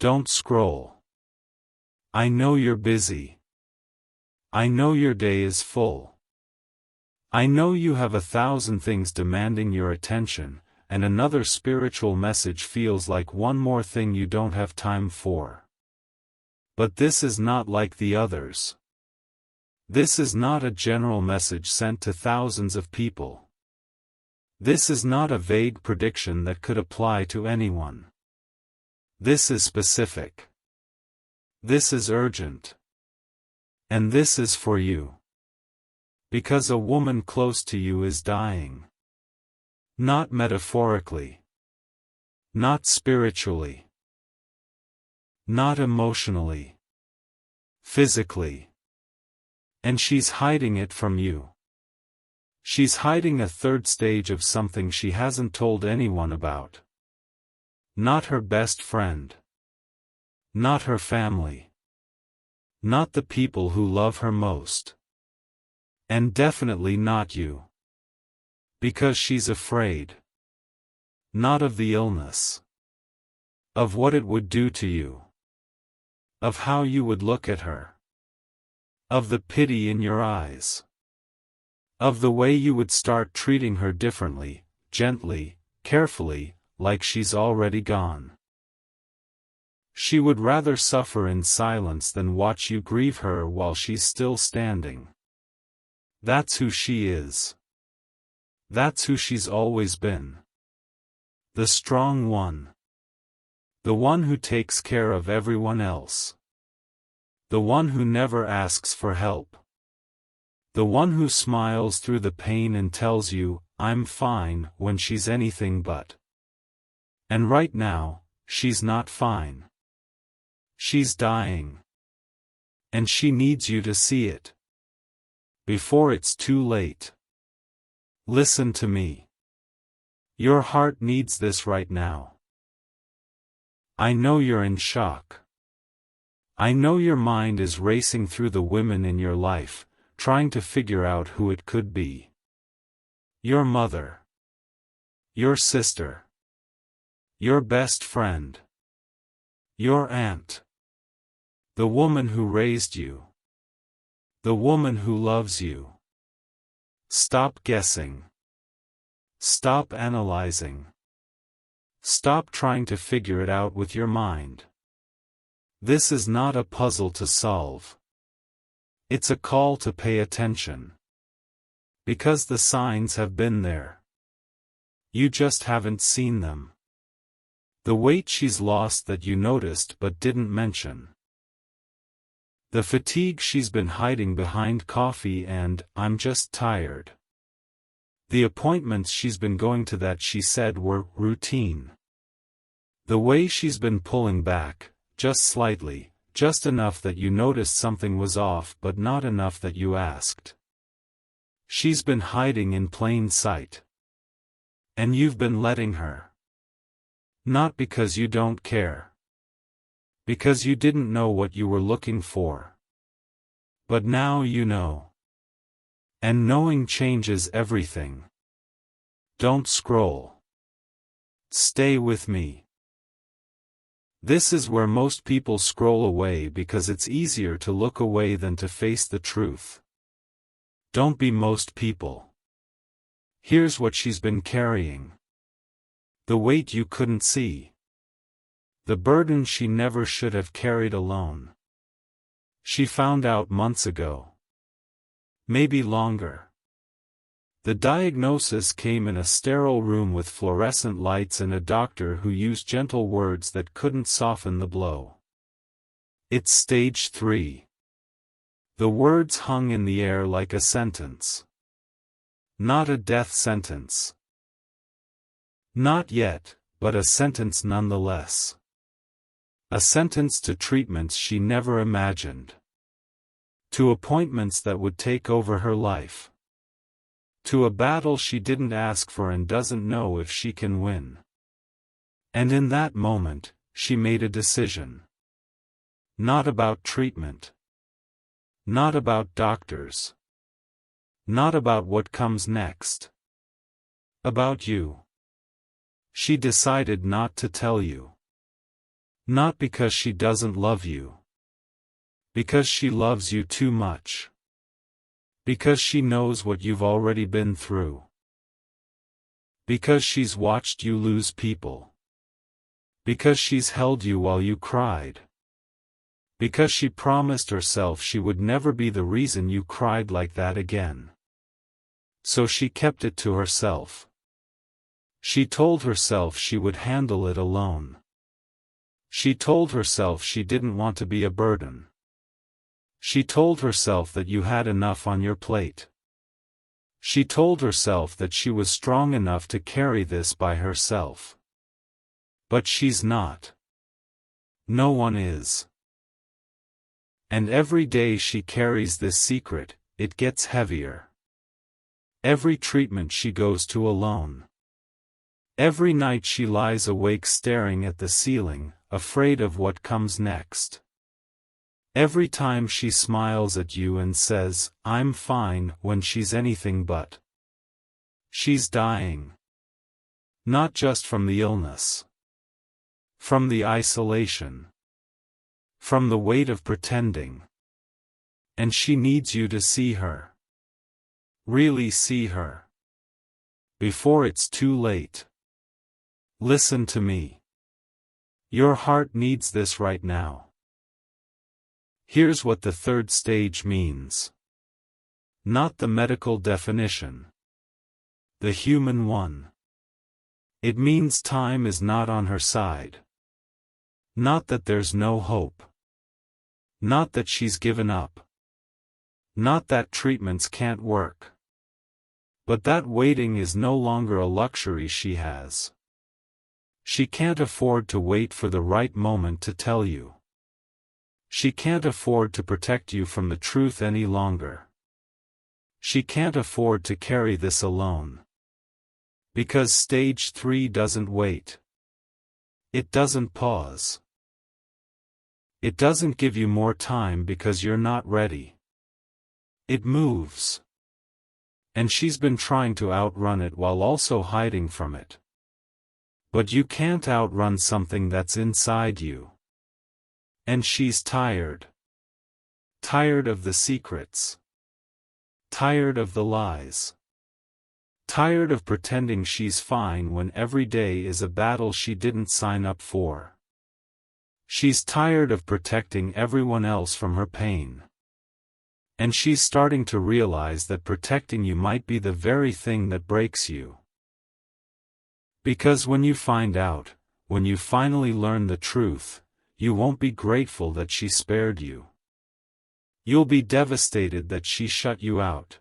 Don't scroll. I know you're busy. I know your day is full. I know you have 1,000 things demanding your attention, and another spiritual message feels like one more thing you don't have time for. But this is not like the others. This is not a general message sent to thousands of people. This is not a vague prediction that could apply to anyone. This is specific. This is urgent. And this is for you. Because a woman close to you is dying. Not metaphorically. Not spiritually. Not emotionally. Physically. And she's hiding it from you. She's hiding a third stage of something she hasn't told anyone about. Not her best friend. Not her family. Not the people who love her most. And definitely not you. Because she's afraid. Not of the illness. Of what it would do to you. Of how you would look at her. Of the pity in your eyes. Of the way you would start treating her differently, gently, carefully, like she's already gone. She would rather suffer in silence than watch you grieve her while she's still standing. That's who she is. That's who she's always been. The strong one. The one who takes care of everyone else. The one who never asks for help. The one who smiles through the pain and tells you, "I'm fine," when she's anything but. And right now, she's not fine. She's dying. And she needs you to see it. Before it's too late. Listen to me. Your heart needs this right now. I know you're in shock. I know your mind is racing through the women in your life, trying to figure out who it could be. Your mother. Your sister. Your best friend. Your aunt. The woman who raised you. The woman who loves you. Stop guessing. Stop analyzing. Stop trying to figure it out with your mind. This is not a puzzle to solve. It's a call to pay attention. Because the signs have been there. You just haven't seen them. The weight she's lost that you noticed but didn't mention. The fatigue she's been hiding behind coffee and, "I'm just tired." The appointments she's been going to that she said were routine. The way she's been pulling back, just slightly, just enough that you noticed something was off but not enough that you asked. She's been hiding in plain sight. And you've been letting her. Not because you don't care. Because you didn't know what you were looking for. But now you know. And knowing changes everything. Don't scroll. Stay with me. This is where most people scroll away because it's easier to look away than to face the truth. Don't be most people. Here's what she's been carrying. The weight you couldn't see. The burden she never should have carried alone. She found out months ago. Maybe longer. The diagnosis came in a sterile room with fluorescent lights and a doctor who used gentle words that couldn't soften the blow. It's stage 3. The words hung in the air like a sentence. Not a death sentence. Not yet, but a sentence nonetheless. A sentence to treatments she never imagined. To appointments that would take over her life. To a battle she didn't ask for and doesn't know if she can win. And in that moment, she made a decision. Not about treatment. Not about doctors. Not about what comes next. About you. She decided not to tell you. Not because she doesn't love you. Because she loves you too much. Because she knows what you've already been through. Because she's watched you lose people. Because she's held you while you cried. Because she promised herself she would never be the reason you cried like that again. So she kept it to herself. She told herself she would handle it alone. She told herself she didn't want to be a burden. She told herself that you had enough on your plate. She told herself that she was strong enough to carry this by herself. But she's not. No one is. And every day she carries this secret, it gets heavier. Every treatment she goes to alone. Every night she lies awake staring at the ceiling, afraid of what comes next. Every time she smiles at you and says, "I'm fine," when she's anything but. She's dying. Not just from the illness. From the isolation. From the weight of pretending. And she needs you to see her. Really see her. Before it's too late. Listen to me. Your heart needs this right now. Here's what the third stage means. Not the medical definition. The human one. It means time is not on her side. Not that there's no hope. Not that she's given up. Not that treatments can't work. But that waiting is no longer a luxury she has. She can't afford to wait for the right moment to tell you. She can't afford to protect you from the truth any longer. She can't afford to carry this alone. Because stage 3 doesn't wait. It doesn't pause. It doesn't give you more time because you're not ready. It moves. And she's been trying to outrun it while also hiding from it. But you can't outrun something that's inside you. And she's tired. Tired of the secrets. Tired of the lies. Tired of pretending she's fine when every day is a battle she didn't sign up for. She's tired of protecting everyone else from her pain. And she's starting to realize that protecting you might be the very thing that breaks you. Because when you find out, when you finally learn the truth, you won't be grateful that she spared you. You'll be devastated that she shut you out.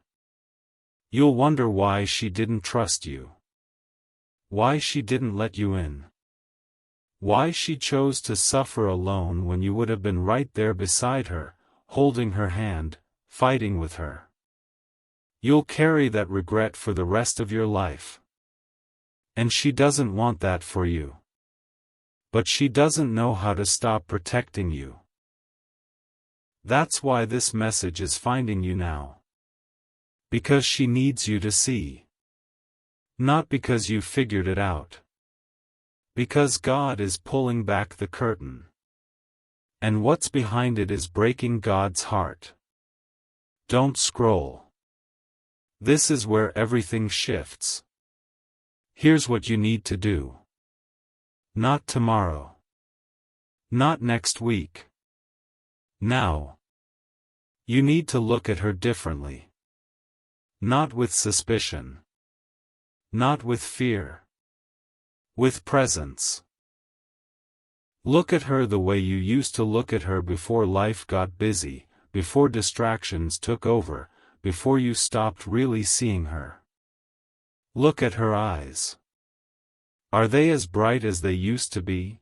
You'll wonder why she didn't trust you. Why she didn't let you in. Why she chose to suffer alone when you would have been right there beside her, holding her hand, fighting with her. You'll carry that regret for the rest of your life. And she doesn't want that for you. But she doesn't know how to stop protecting you. That's why this message is finding you now. Because she needs you to see. Not because you figured it out. Because God is pulling back the curtain. And what's behind it is breaking God's heart. Don't scroll. This is where everything shifts. Here's what you need to do. Not tomorrow. Not next week. Now. You need to look at her differently. Not with suspicion. Not with fear. With presence. Look at her the way you used to look at her before life got busy, before distractions took over, before you stopped really seeing her. Look at her eyes. Are they as bright as they used to be?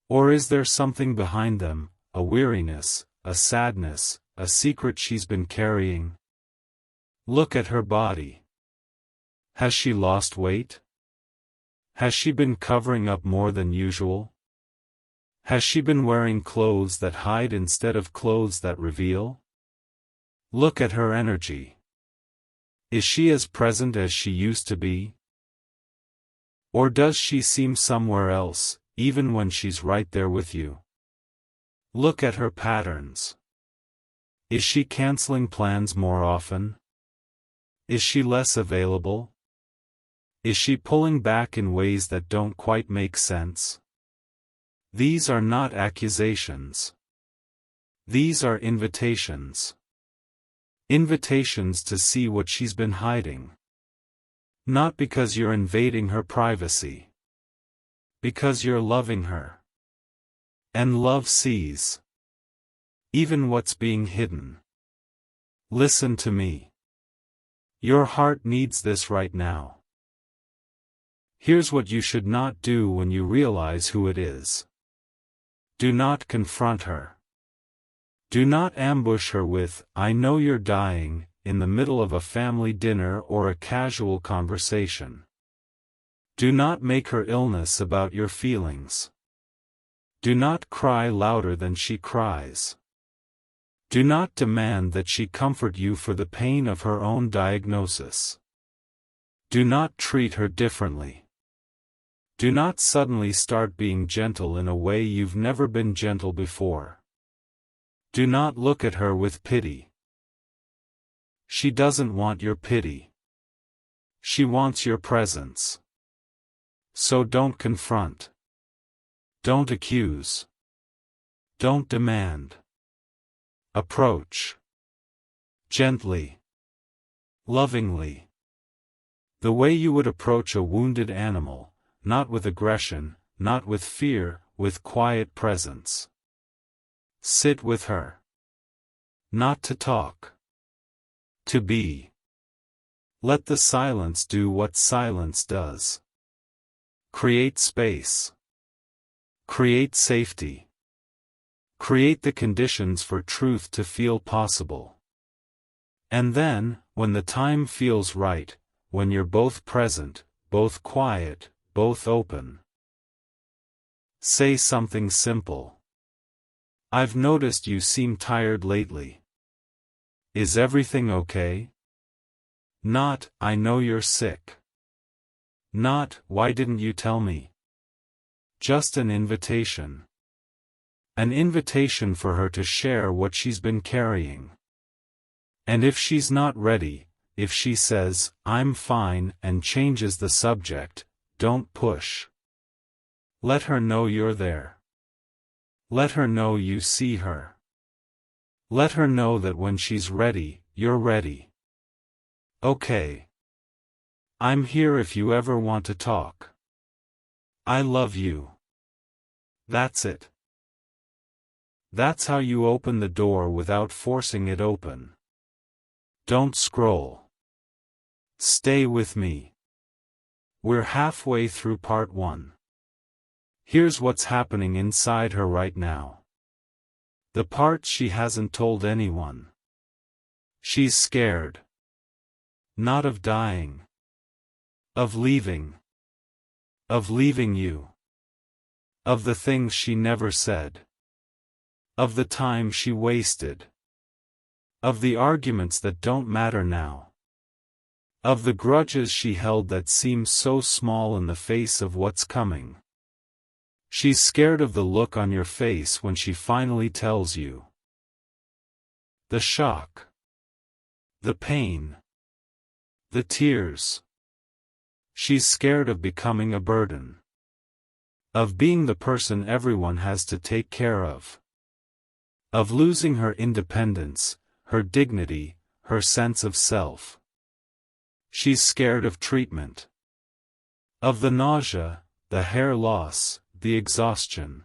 Or is there something behind them, a weariness, a sadness, a secret she's been carrying? Look at her body. Has she lost weight? Has she been covering up more than usual? Has she been wearing clothes that hide instead of clothes that reveal? Look at her energy. Is she as present as she used to be? Or does she seem somewhere else, even when she's right there with you. Look at her patterns. Is she canceling plans more often? Is she less available? Is she pulling back in ways that don't quite make sense? These are not accusations. These are invitations. Invitations to see what she's been hiding. Not because you're invading her privacy. Because you're loving her. And love sees. Even what's being hidden. Listen to me. Your heart needs this right now. Here's what you should not do when you realize who it is. Do not confront her. Do not ambush her with, "I know you're dying," in the middle of a family dinner or a casual conversation. Do not make her illness about your feelings. Do not cry louder than she cries. Do not demand that she comfort you for the pain of her own diagnosis. Do not treat her differently. Do not suddenly start being gentle in a way you've never been gentle before. Do not look at her with pity. She doesn't want your pity. She wants your presence. So don't confront. Don't accuse. Don't demand. Approach. Gently. Lovingly. The way you would approach a wounded animal, not with aggression, not with fear, with quiet presence. Sit with her. Not to talk. To be. Let the silence do what silence does. Create space. Create safety. Create the conditions for truth to feel possible. And then, when the time feels right, when you're both present, both quiet, both open, say something simple. I've noticed you seem tired lately. Is everything okay? Not, I know you're sick. Not, why didn't you tell me? Just an invitation. An invitation for her to share what she's been carrying. And if she's not ready, if she says, "I'm fine," and changes the subject, don't push. Let her know you're there. Let her know you see her. Let her know that when she's ready, you're ready. Okay. I'm here if you ever want to talk. I love you. That's it. That's how you open the door without forcing it open. Don't scroll. Stay with me. We're halfway through part 1. Here's what's happening inside her right now. The part she hasn't told anyone. She's scared. Not of dying. Of leaving. Of leaving you. Of the things she never said. Of the time she wasted. Of the arguments that don't matter now. Of the grudges she held that seem so small in the face of what's coming. She's scared of the look on your face when she finally tells you. The shock. The pain. The tears. She's scared of becoming a burden. Of being the person everyone has to take care of. Of losing her independence, her dignity, her sense of self. She's scared of treatment. Of the nausea, the hair loss, the exhaustion.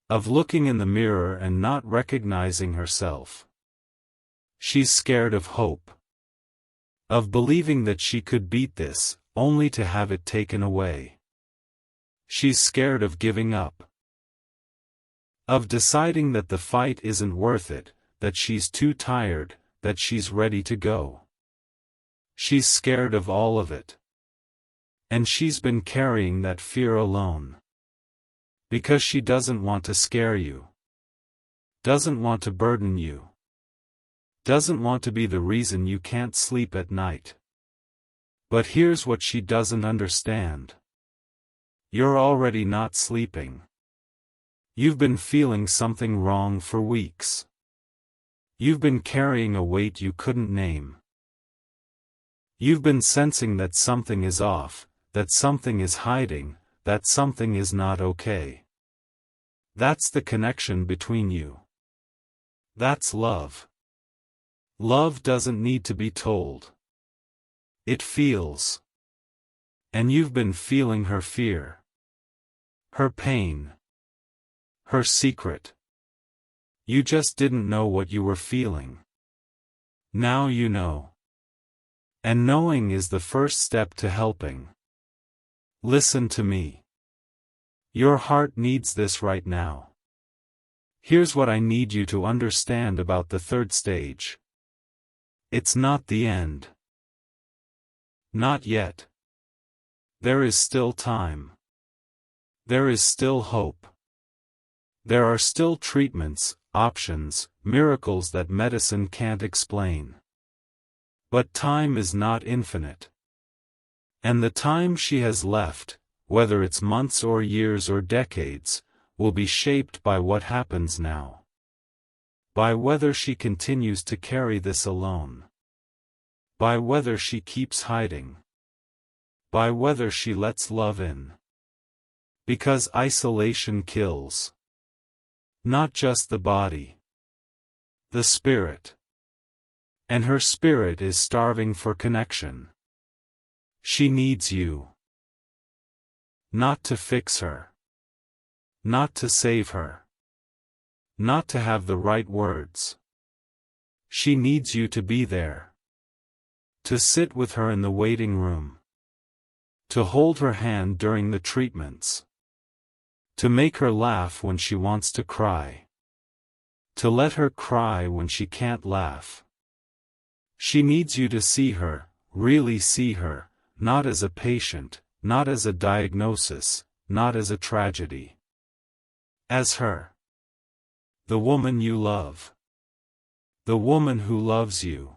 Of looking in the mirror and not recognizing herself. She's scared of hope. Of believing that she could beat this, only to have it taken away. She's scared of giving up. Of deciding that the fight isn't worth it, that she's too tired, that she's ready to go. She's scared of all of it. And she's been carrying that fear alone. Because she doesn't want to scare you. Doesn't want to burden you. Doesn't want to be the reason you can't sleep at night. But here's what she doesn't understand. You're already not sleeping. You've been feeling something wrong for weeks. You've been carrying a weight you couldn't name. You've been sensing that something is off, that something is hiding, that something is not okay. That's the connection between you. That's love. Love doesn't need to be told. It feels. And you've been feeling her fear. Her pain. Her secret. You just didn't know what you were feeling. Now you know. And knowing is the first step to helping. Listen to me. Your heart needs this right now. Here's what I need you to understand about the third stage. It's not the end. Not yet. There is still time. There is still hope. There are still treatments, options, miracles that medicine can't explain. But time is not infinite. And the time she has left, whether it's months or years or decades, will be shaped by what happens now. By whether she continues to carry this alone. By whether she keeps hiding. By whether she lets love in. Because isolation kills. Not just the body. The spirit. And her spirit is starving for connection. She needs you. Not to fix her. Not to save her. Not to have the right words. She needs you to be there. To sit with her in the waiting room. To hold her hand during the treatments. To make her laugh when she wants to cry. To let her cry when she can't laugh. She needs you to see her, really see her, not as a patient, not as a diagnosis, not as a tragedy. As her. The woman you love. The woman who loves you.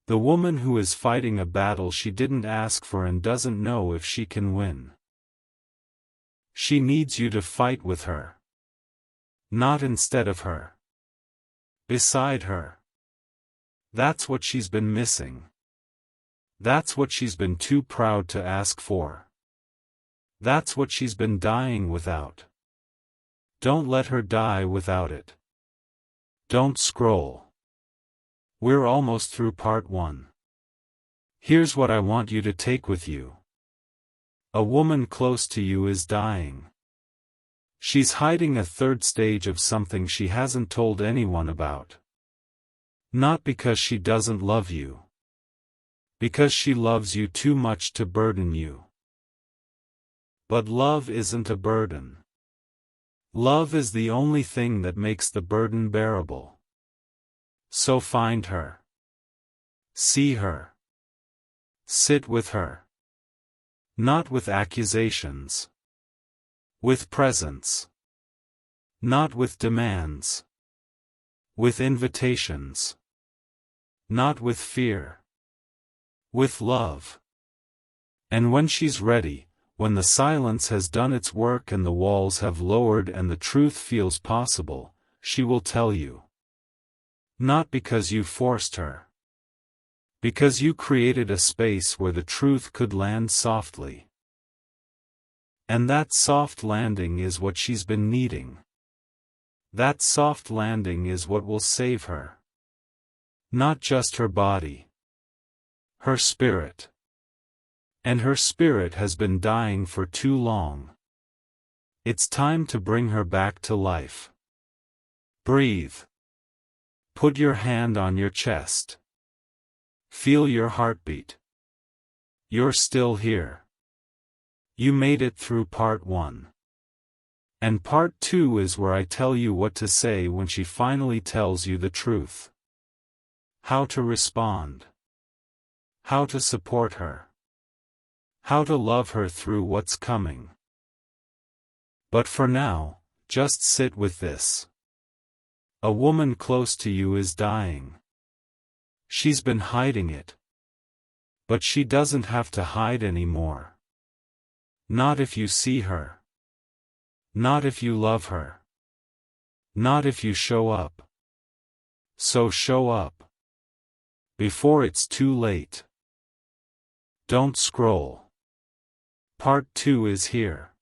The woman who is fighting a battle she didn't ask for and doesn't know if she can win. She needs you to fight with her. Not instead of her. Beside her. That's what she's been missing. That's what she's been too proud to ask for. That's what she's been dying without. Don't let her die without it. Don't scroll. We're almost through part 1. Here's what I want you to take with you. A woman close to you is dying. She's hiding a third stage of something she hasn't told anyone about. Not because she doesn't love you. Because she loves you too much to burden you. But love isn't a burden. Love is the only thing that makes the burden bearable. So find her. See her. Sit with her. Not with accusations. With presence. Not with demands. With invitations. Not with fear. With love. And when she's ready, when the silence has done its work and the walls have lowered and the truth feels possible, she will tell you. Not because you forced her. Because you created a space where the truth could land softly. And that soft landing is what she's been needing. That soft landing is what will save her. Not just her body. Her spirit. And her spirit has been dying for too long. It's time to bring her back to life. Breathe. Put your hand on your chest. Feel your heartbeat. You're still here. You made it through part 1. And part 2 is where I tell you what to say when she finally tells you the truth. How to respond. How to support her. How to love her through what's coming. But for now, just sit with this. A woman close to you is dying. She's been hiding it. But she doesn't have to hide anymore. Not if you see her. Not if you love her. Not if you show up. So show up. Before it's too late. Don't scroll. Part 2 is here.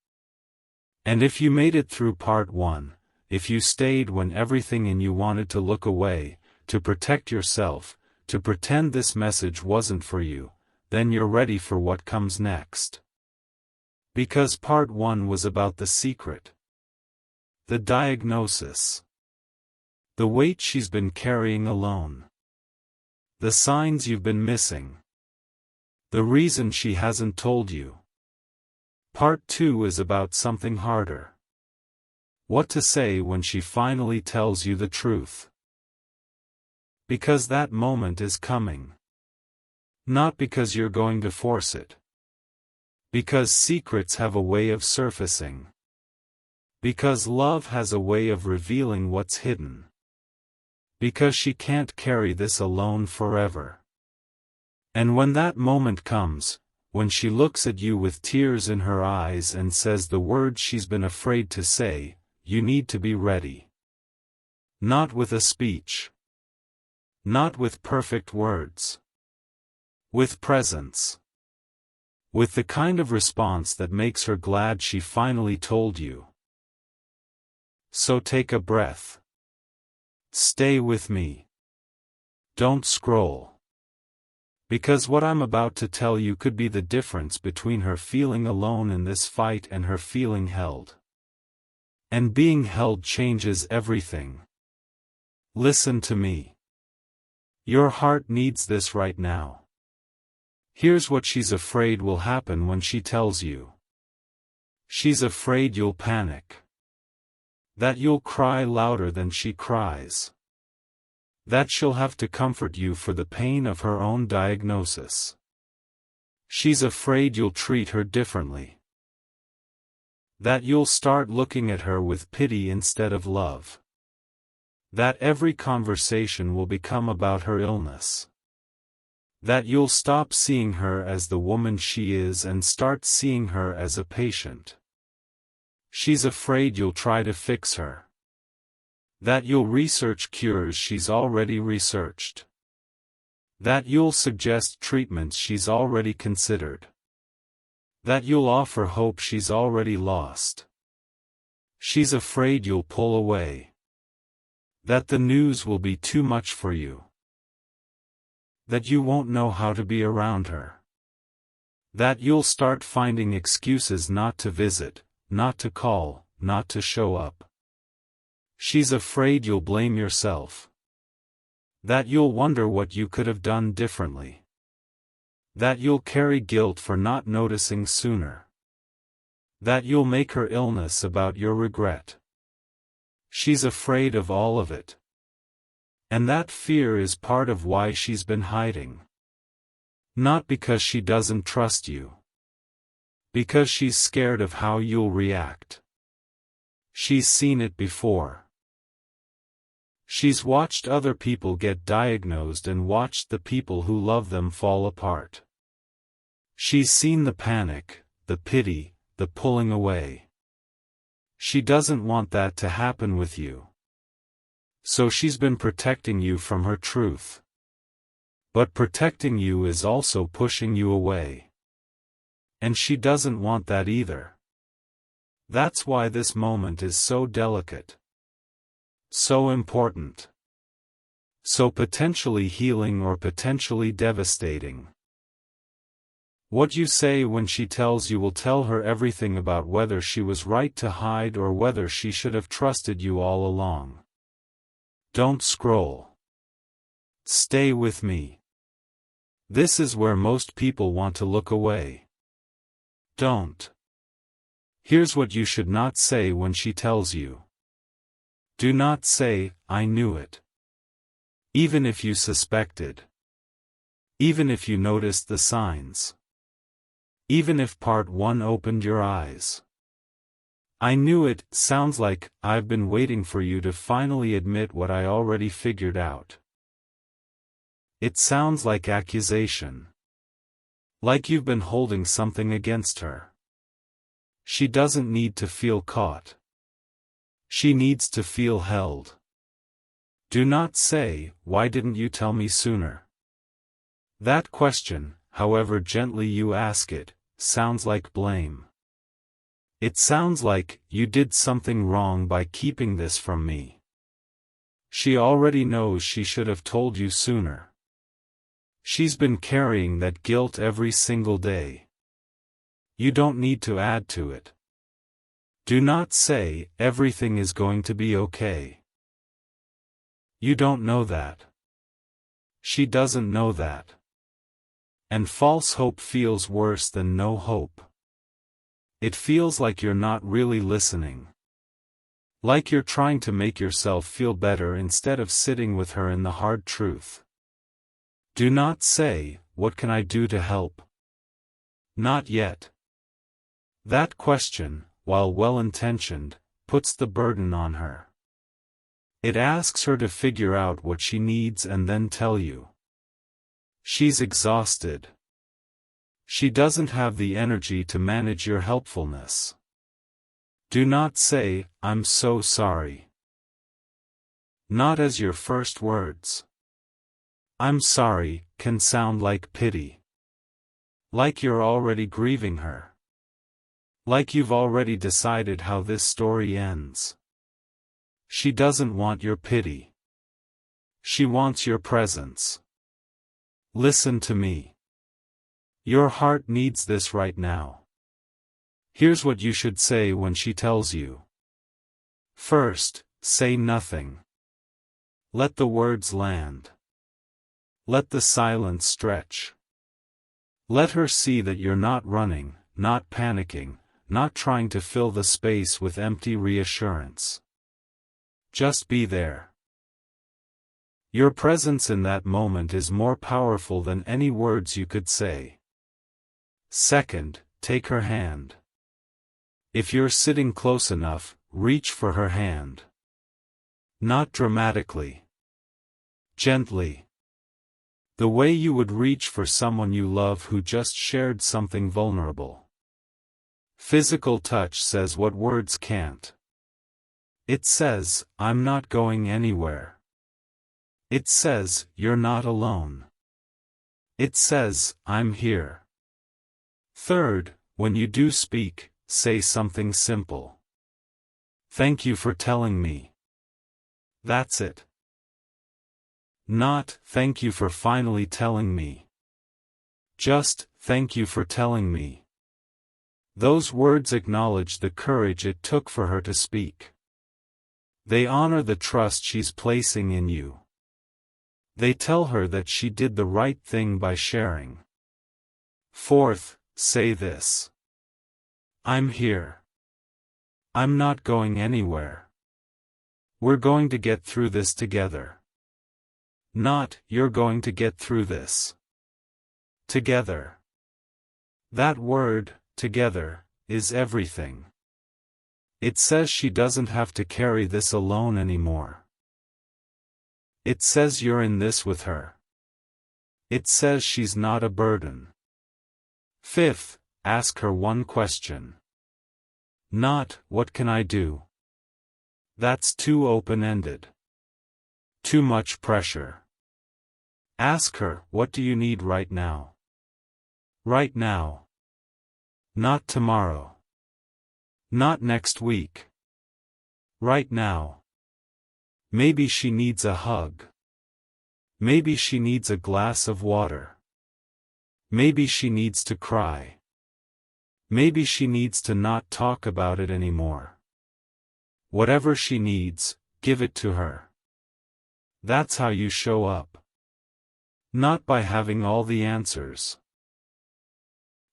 And if you made it through Part 1, if you stayed when everything in you wanted to look away, to protect yourself, to pretend this message wasn't for you, then you're ready for what comes next. Because Part 1 was about the secret. The diagnosis. The weight she's been carrying alone. The signs you've been missing. The reason she hasn't told you. Part 2 is about something harder. What to say when she finally tells you the truth. Because that moment is coming. Not because you're going to force it. Because secrets have a way of surfacing. Because love has a way of revealing what's hidden. Because she can't carry this alone forever. And when that moment comes, when she looks at you with tears in her eyes and says the words she's been afraid to say, you need to be ready. Not with a speech. Not with perfect words. With presence. With the kind of response that makes her glad she finally told you. So take a breath. Stay with me. Don't scroll. Because what I'm about to tell you could be the difference between her feeling alone in this fight and her feeling held. And being held changes everything. Listen to me. Your heart needs this right now. Here's what she's afraid will happen when she tells you. She's afraid you'll panic. That you'll cry louder than she cries. That she'll have to comfort you for the pain of her own diagnosis. She's afraid you'll treat her differently. That you'll start looking at her with pity instead of love. That every conversation will become about her illness. That you'll stop seeing her as the woman she is and start seeing her as a patient. She's afraid you'll try to fix her. That you'll research cures she's already researched. That you'll suggest treatments she's already considered. That you'll offer hope she's already lost. She's afraid you'll pull away. That the news will be too much for you. That you won't know how to be around her. That you'll start finding excuses not to visit, not to call, not to show up. She's afraid you'll blame yourself. That you'll wonder what you could have done differently. That you'll carry guilt for not noticing sooner. That you'll make her illness about your regret. She's afraid of all of it. And that fear is part of why she's been hiding. Not because she doesn't trust you. Because she's scared of how you'll react. She's seen it before. She's watched other people get diagnosed and watched the people who love them fall apart. She's seen the panic, the pity, the pulling away. She doesn't want that to happen with you. So she's been protecting you from her truth. But protecting you is also pushing you away. And she doesn't want that either. That's why this moment is so delicate. So important. So potentially healing or potentially devastating. What you say when she tells you will tell her everything about whether she was right to hide or whether she should have trusted you all along. Don't scroll. Stay with me. This is where most people want to look away. Don't. Here's what you should not say when she tells you. Do not say, I knew it. Even if you suspected. Even if you noticed the signs. Even if part 1 opened your eyes. I knew it sounds like, I've been waiting for you to finally admit what I already figured out. It sounds like accusation. Like you've been holding something against her. She doesn't need to feel caught. She needs to feel held. Do not say, "Why didn't you tell me sooner?" That question, however gently you ask it, sounds like blame. It sounds like, "You did something wrong by keeping this from me." She already knows she should have told you sooner. She's been carrying that guilt every single day. You don't need to add to it. Do not say, "Everything is going to be okay." You don't know that. She doesn't know that. And false hope feels worse than no hope. It feels like you're not really listening. Like you're trying to make yourself feel better instead of sitting with her in the hard truth. Do not say, "What can I do to help?" Not yet. That question, while well-intentioned, puts the burden on her. It asks her to figure out what she needs and then tell you. She's exhausted. She doesn't have the energy to manage your helpfulness. Do not say, "I'm so sorry." Not as your first words. "I'm sorry" can sound like pity. Like you're already grieving her. Like you've already decided how this story ends. She doesn't want your pity. She wants your presence. Listen to me. Your heart needs this right now. Here's what you should say when she tells you. First, say nothing. Let the words land. Let the silence stretch. Let her see that you're not running, not panicking, not trying to fill the space with empty reassurance. Just be there. Your presence in that moment is more powerful than any words you could say. Second, take her hand. If you're sitting close enough, reach for her hand. Not dramatically. Gently. The way you would reach for someone you love who just shared something vulnerable. Physical touch says what words can't. It says, "I'm not going anywhere." It says, "You're not alone." It says, "I'm here." Third, when you do speak, say something simple. "Thank you for telling me." That's it. Not, "Thank you for finally telling me." Just, "Thank you for telling me." Those words acknowledge the courage it took for her to speak. They honor the trust she's placing in you. They tell her that she did the right thing by sharing. Fourth, say this. "I'm here. I'm not going anywhere. We're going to get through this together." Not, "You're going to get through this together." That word, together, is everything. It says she doesn't have to carry this alone anymore. It says you're in this with her. It says she's not a burden. Fifth, ask her one question. Not, "What can I do?" That's too open-ended. Too much pressure. Ask her, "What do you need right now?" Right now. Not tomorrow. Not next week. Right now. Maybe she needs a hug. Maybe she needs a glass of water. Maybe she needs to cry. Maybe she needs to not talk about it anymore. Whatever she needs, give it to her. That's how you show up. Not by having all the answers.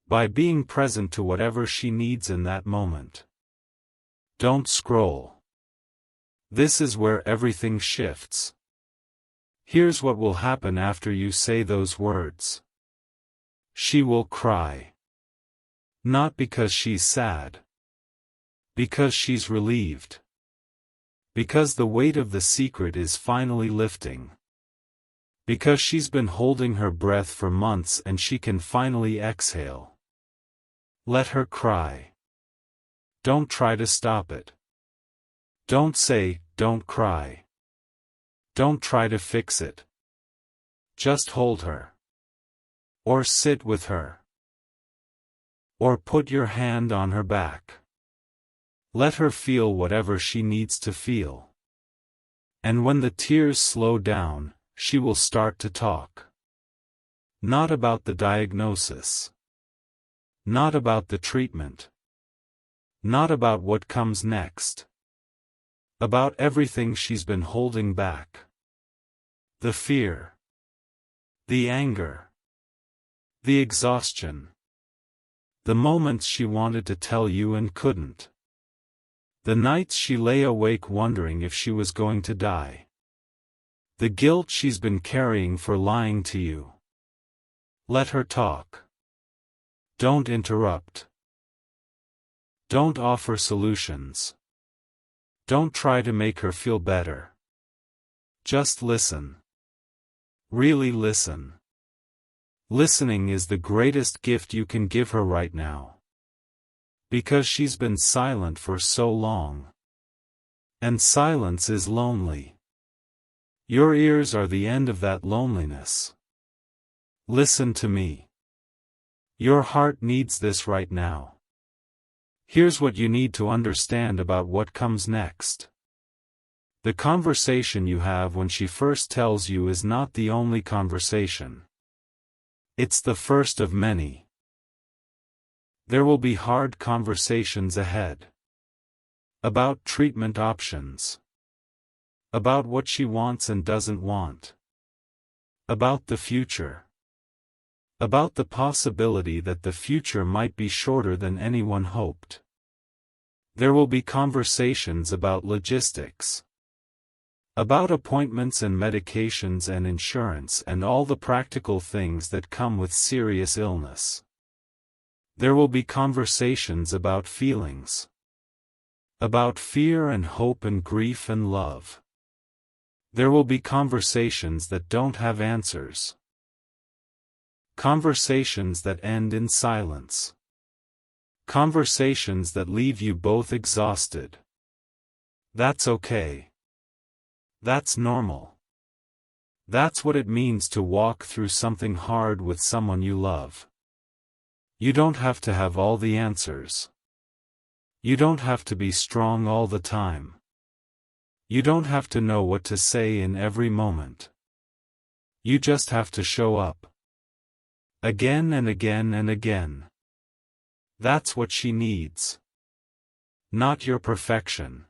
By being present to whatever she needs in that moment. Don't scroll. This is where everything shifts. Here's what will happen after you say those words. She will cry. Not because she's sad. Because she's relieved. Because the weight of the secret is finally lifting. Because she's been holding her breath for months and she can finally exhale. Let her cry. Don't try to stop it. Don't say, "Don't cry." Don't try to fix it. Just hold her. Or sit with her. Or put your hand on her back. Let her feel whatever she needs to feel. And when the tears slow down, she will start to talk. Not about the diagnosis. Not about the treatment. Not about what comes next. About everything she's been holding back. The fear. The anger. The exhaustion. The moments she wanted to tell you and couldn't. The nights she lay awake wondering if she was going to die. The guilt she's been carrying for lying to you. Let her talk. Don't interrupt. Don't offer solutions. Don't try to make her feel better. Just listen. Really listen. Listening is the greatest gift you can give her right now. Because she's been silent for so long. And silence is lonely. Your ears are the end of that loneliness. Listen to me. Your heart needs this right now. Here's what you need to understand about what comes next. The conversation you have when she first tells you is not the only conversation. It's the first of many. There will be hard conversations ahead. About treatment options. About what she wants and doesn't want. About the future. About the possibility that the future might be shorter than anyone hoped. There will be conversations about logistics. About appointments and medications and insurance and all the practical things that come with serious illness. There will be conversations about feelings. About fear and hope and grief and love. There will be conversations that don't have answers. Conversations that end in silence. Conversations that leave you both exhausted. That's okay. That's normal. That's what it means to walk through something hard with someone you love. You don't have to have all the answers. You don't have to be strong all the time. You don't have to know what to say in every moment. You just have to show up. Again and again and again. That's what she needs. Not your perfection.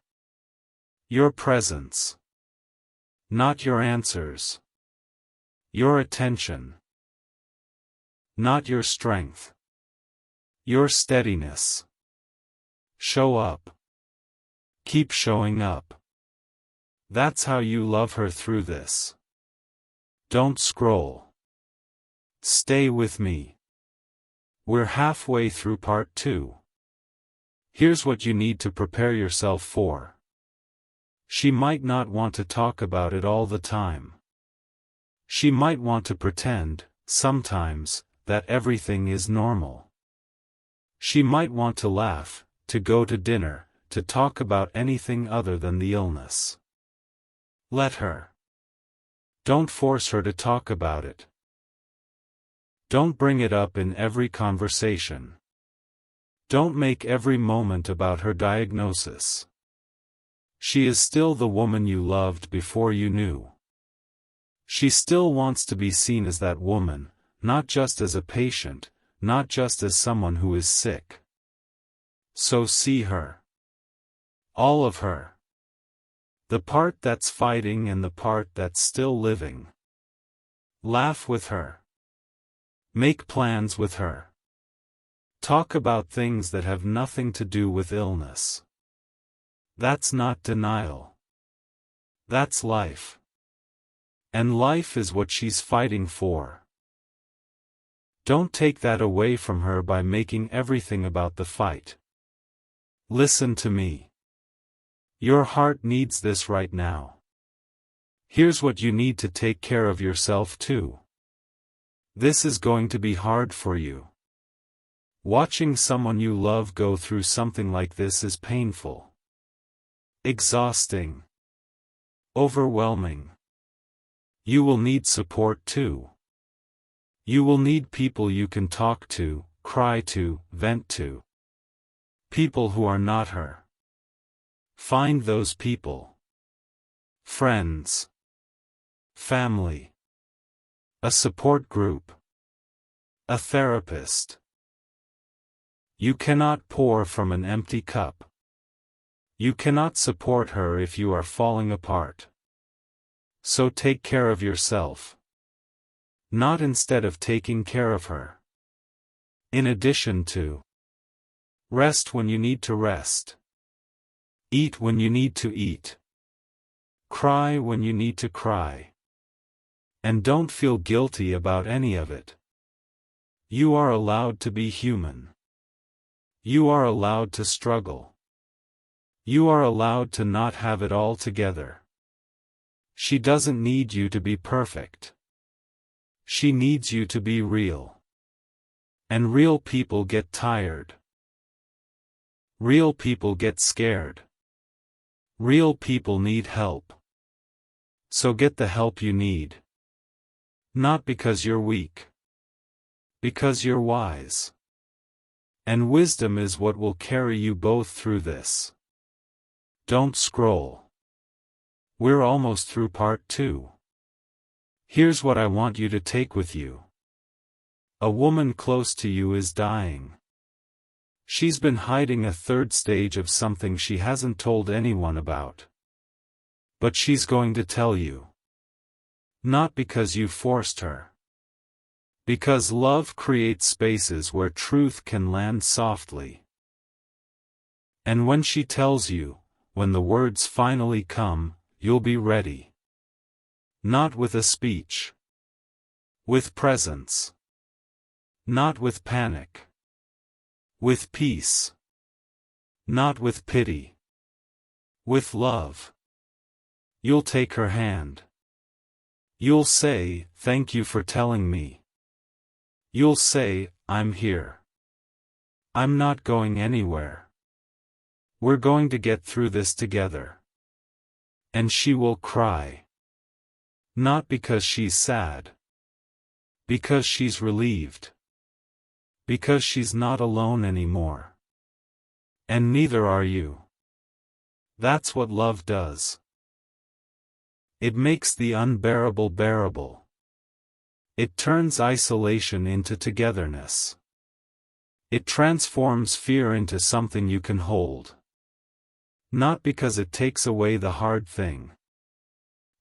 Your presence. Not your answers. Your attention. Not your strength. Your steadiness. Show up. Keep showing up. That's how you love her through this. Don't scroll. Stay with me. We're halfway through part 2. Here's what you need to prepare yourself for. She might not want to talk about it all the time. She might want to pretend, sometimes, that everything is normal. She might want to laugh, to go to dinner, to talk about anything other than the illness. Let her. Don't force her to talk about it. Don't bring it up in every conversation. Don't make every moment about her diagnosis. She is still the woman you loved before you knew. She still wants to be seen as that woman, not just as a patient, not just as someone who is sick. So see her. All of her. The part that's fighting and the part that's still living. Laugh with her. Make plans with her. Talk about things that have nothing to do with illness. That's not denial. That's life. And life is what she's fighting for. Don't take that away from her by making everything about the fight. Listen to me. Your heart needs this right now. Here's what you need to take care of yourself too. This is going to be hard for you. Watching someone you love go through something like this is painful, exhausting, overwhelming. You will need support too. You will need people you can talk to, cry to, vent to. People who are not her. Find those people. Friends. Family. A support group. A therapist. You cannot pour from an empty cup. You cannot support her if you are falling apart. So take care of yourself. Not instead of taking care of her. In addition to. Rest when you need to rest. Eat when you need to eat. Cry when you need to cry. And don't feel guilty about any of it. You are allowed to be human. You are allowed to struggle. You are allowed to not have it all together. She doesn't need you to be perfect. She needs you to be real. And real people get tired. Real people get scared. Real people need help. So get the help you need. Not because you're weak. Because you're wise. And wisdom is what will carry you both through this. Don't scroll. We're almost through part 2. Here's what I want you to take with you. A woman close to you is dying. She's been hiding a third stage of something she hasn't told anyone about. But she's going to tell you. Not because you forced her. Because love creates spaces where truth can land softly. And when she tells you, when the words finally come, you'll be ready. Not with a speech. With presence. Not with panic. With peace. Not with pity. With love. You'll take her hand. You'll say, "Thank you for telling me." You'll say, "I'm here. I'm not going anywhere. We're going to get through this together." And she will cry. Not because she's sad. Because she's relieved. Because she's not alone anymore. And neither are you. That's what love does. It makes the unbearable bearable. It turns isolation into togetherness. It transforms fear into something you can hold. Not because it takes away the hard thing.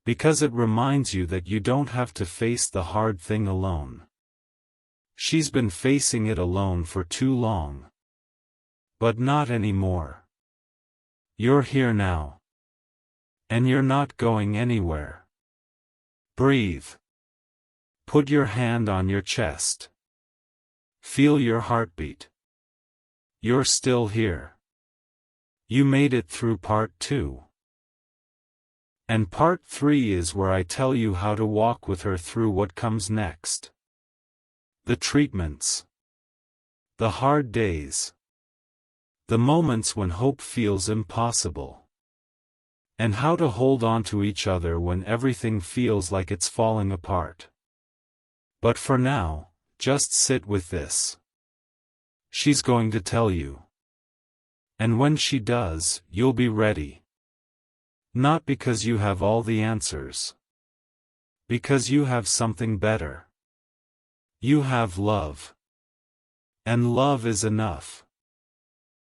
Because it reminds you that you don't have to face the hard thing alone. She's been facing it alone for too long. But not anymore. You're here now. And you're not going anywhere. Breathe. Put your hand on your chest. Feel your heartbeat. You're still here. You made it through part 2. And part 3 is where I tell you how to walk with her through what comes next. The treatments. The hard days. The moments when hope feels impossible. And how to hold on to each other when everything feels like it's falling apart. But for now, just sit with this. She's going to tell you. And when she does, you'll be ready. Not because you have all the answers. Because you have something better. You have love. And love is enough.